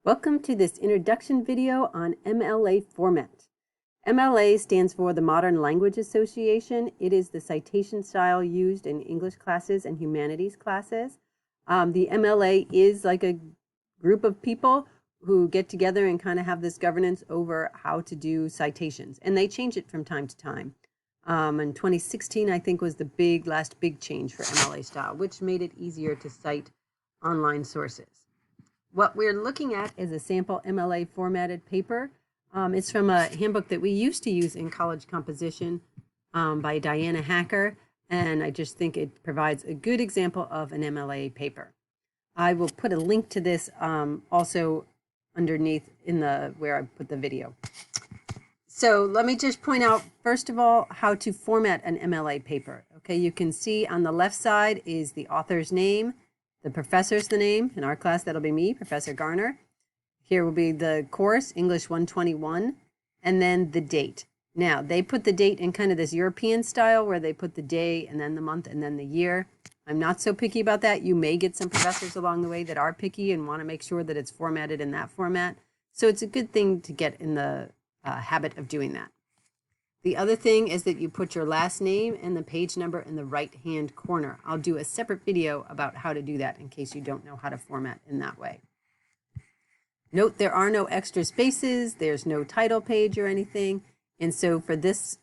Welcome to this introduction video on MLA format. MLA stands for the Modern Language Association. It is the citation style used in English classes and humanities classes. The MLA is like a group of people who get together and kind of have this governance over how to do citations. And they change it from time to time. In 2016, I think, was the last big change for MLA style, which made it easier to cite online sources. What we're looking at is a sample MLA formatted paper. It's from a handbook that we used to use in college composition by Diana Hacker, and I just think it provides a good example of an MLA paper. I will put a link to this also underneath in where I put the video. So let me just point out, first of all, how to format an MLA paper. Okay, you can see on the left side is the author's name. The professor's the name. In our class, that'll be me, Professor Garner. Here will be the course, English 121, and then the date. Now, they put the date in kind of this European style where they put the day and then the month and then the year. I'm not so picky about that. You may get some professors along the way that are picky and want to make sure that it's formatted in that format. So it's a good thing to get in the habit of doing that. The other thing is that you put your last name and the page number in the right-hand corner. I'll do a separate video about how to do that in case you don't know how to format in that way. Note there are no extra spaces. There's no title page or anything. And so for this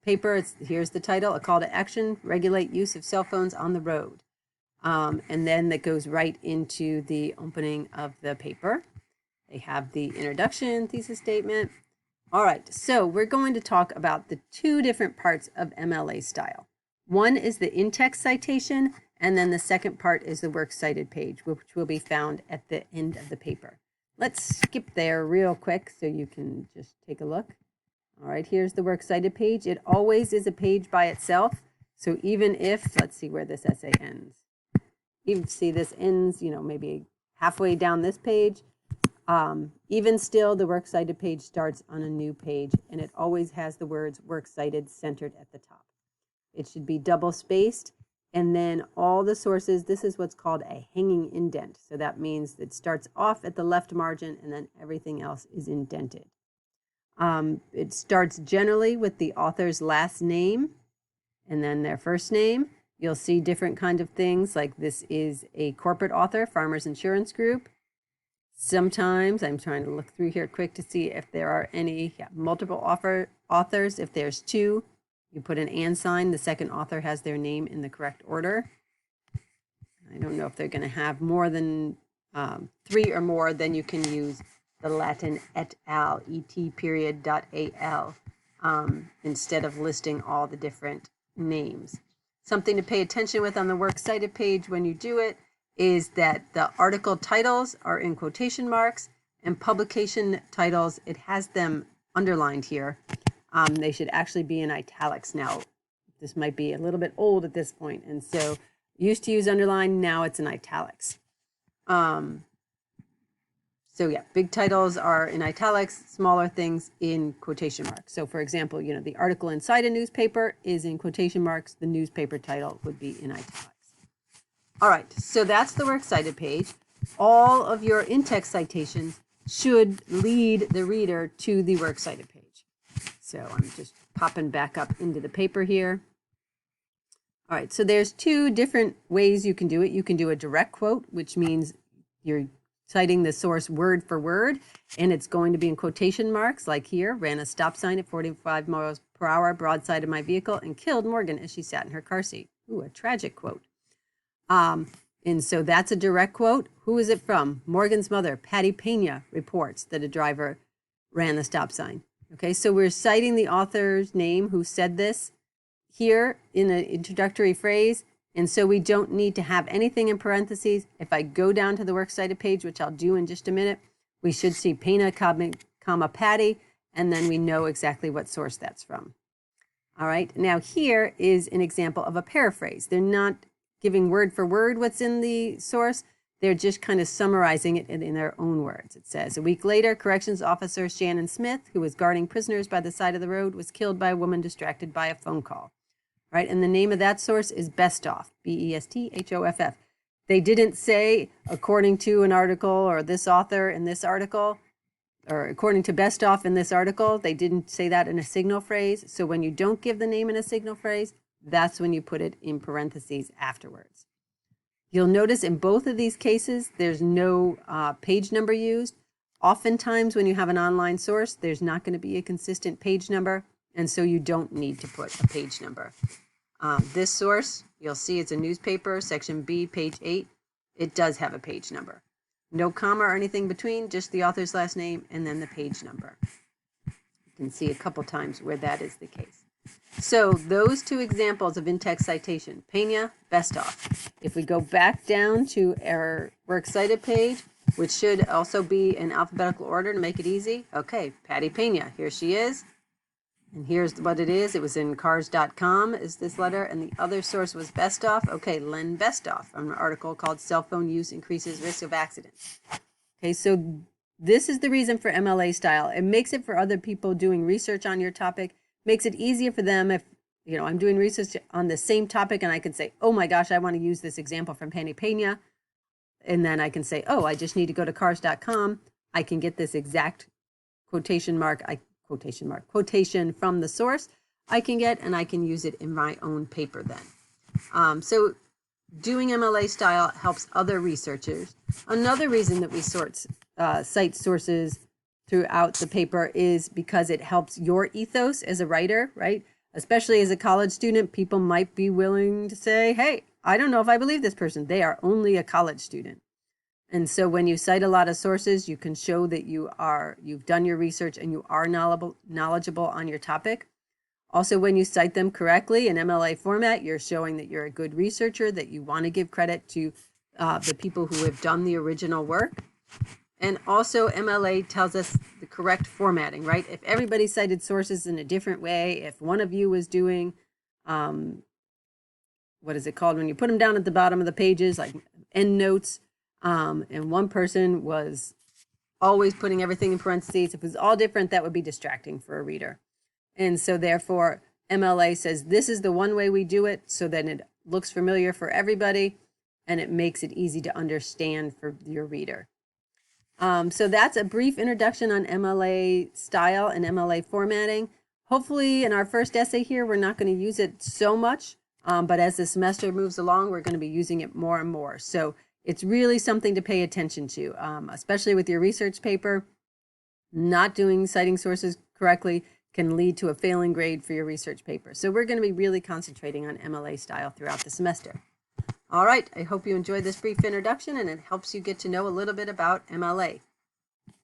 paper, here's the title, A Call to Action, Regulate Use of Cell Phones on the Road. And then that goes right into the opening of the paper. They have the introduction, thesis statement. All right, so we're going to talk about the two different parts of MLA style. One is the in-text citation, and then the second part is the works cited page, which will be found at the end of the paper. Let's skip there real quick so you can just take a look. All right, here's the works cited page. It always is a page by itself. So even if, let's see where this essay ends. Even see this ends, maybe halfway down this page. Even still, the works cited page starts on a new page, and it always has the words works cited centered at the top. It should be double spaced, and then all the sources, this is what's called a hanging indent. So that means it starts off at the left margin, and then everything else is indented. It starts generally with the author's last name, and then their first name. You'll see different kinds of things, like this is a corporate author, Farmers Insurance Group. Sometimes, I'm trying to look through here quick to see if there are any multiple authors. If there's two, you put an and sign. The second author has their name in the correct order. I don't know if they're going to have more than 3 or more, then you can use the Latin et al, et period dot al, instead of listing all the different names. Something to pay attention with on the works cited page when you do it is that the article titles are in quotation marks, and publication titles, it has them underlined here. They should actually be in italics now. This might be a little bit old at this point, and so used to use underline, now it's in italics. So yeah, big titles are in italics, smaller things in quotation marks. So for example, the article inside a newspaper is in quotation marks, the newspaper title would be in italics. All right, so that's the works cited page. All of your in-text citations should lead the reader to the works cited page. So I'm just popping back up into the paper here. All right, so there's two different ways you can do it. You can do a direct quote, which means you're citing the source word for word, and it's going to be in quotation marks, like here, ran a stop sign at 45 miles per hour broadside of my vehicle and killed Morgan as she sat in her car seat. Ooh, a tragic quote. And so that's a direct quote. Who is it from? Morgan's mother, Patty Pena, reports that a driver ran the stop sign. Okay, so we're citing the author's name who said this here in an introductory phrase, and so we don't need to have anything in parentheses. If I go down to the works cited page, which I'll do in just a minute, we should see Pena, comma, Patty, and then we know exactly what source that's from. All right, now here is an example of a paraphrase. They're not giving word for word what's in the source. They're just kind of summarizing it in their own words. It says, a week later, corrections officer Shannon Smith, who was guarding prisoners by the side of the road, was killed by a woman distracted by a phone call. Right, and the name of that source is Bestoff, Besthoff. They didn't say according to an article or this author in this article, or according to Bestoff in this article. They didn't say that in a signal phrase. So when you don't give the name in a signal phrase, that's when you put it in parentheses afterwards. You'll notice in both of these cases, there's no page number used. Oftentimes when you have an online source, there's not going to be a consistent page number, and so you don't need to put a page number. This source, you'll see it's a newspaper, section B, page 8. It does have a page number. No comma or anything between, just the author's last name and then the page number. You can see a couple times where that is the case. So those two examples of in-text citation, Pena, Bestoff. If we go back down to our Works Cited page, which should also be in alphabetical order to make it easy. Okay, Patty Pena, here she is. And here's what it is. It was in cars.com is this letter, and the other source was Bestoff. Okay, Len Bestoff, from an article called Cell Phone Use Increases Risk of Accidents. Okay, so this is the reason for MLA style. It makes it for other people doing research on your topic, makes it easier for them if, you know, I'm doing research on the same topic and I can say, oh my gosh, I want to use this example from Patty Pena. And then I can say, oh, I just need to go to cars.com. I can get this exact quotation from the source I can get, and I can use it in my own paper then. So doing MLA style helps other researchers. Another reason that we cite sources throughout the paper is because it helps your ethos as a writer, right? Especially as a college student, people might be willing to say, hey, I don't know if I believe this person. They are only a college student. And so when you cite a lot of sources, you can show that you've done your research and you are knowledgeable on your topic. Also, when you cite them correctly in MLA format, you're showing that you're a good researcher, that you want to give credit to the people who have done the original work. And also MLA tells us the correct formatting, right? If everybody cited sources in a different way, if one of you was doing, what is it called when you put them down at the bottom of the pages, like end notes, and one person was always putting everything in parentheses, if it was all different, that would be distracting for a reader. And so therefore, MLA says this is the one way we do it so that it looks familiar for everybody and it makes it easy to understand for your reader. So that's a brief introduction on MLA style and MLA formatting. Hopefully in our first essay here, we're not going to use it so much, but as the semester moves along, we're going to be using it more and more. So it's really something to pay attention to, especially with your research paper. Not doing citing sources correctly can lead to a failing grade for your research paper. So we're going to be really concentrating on MLA style throughout the semester. All right, I hope you enjoyed this brief introduction and it helps you get to know a little bit about MLA.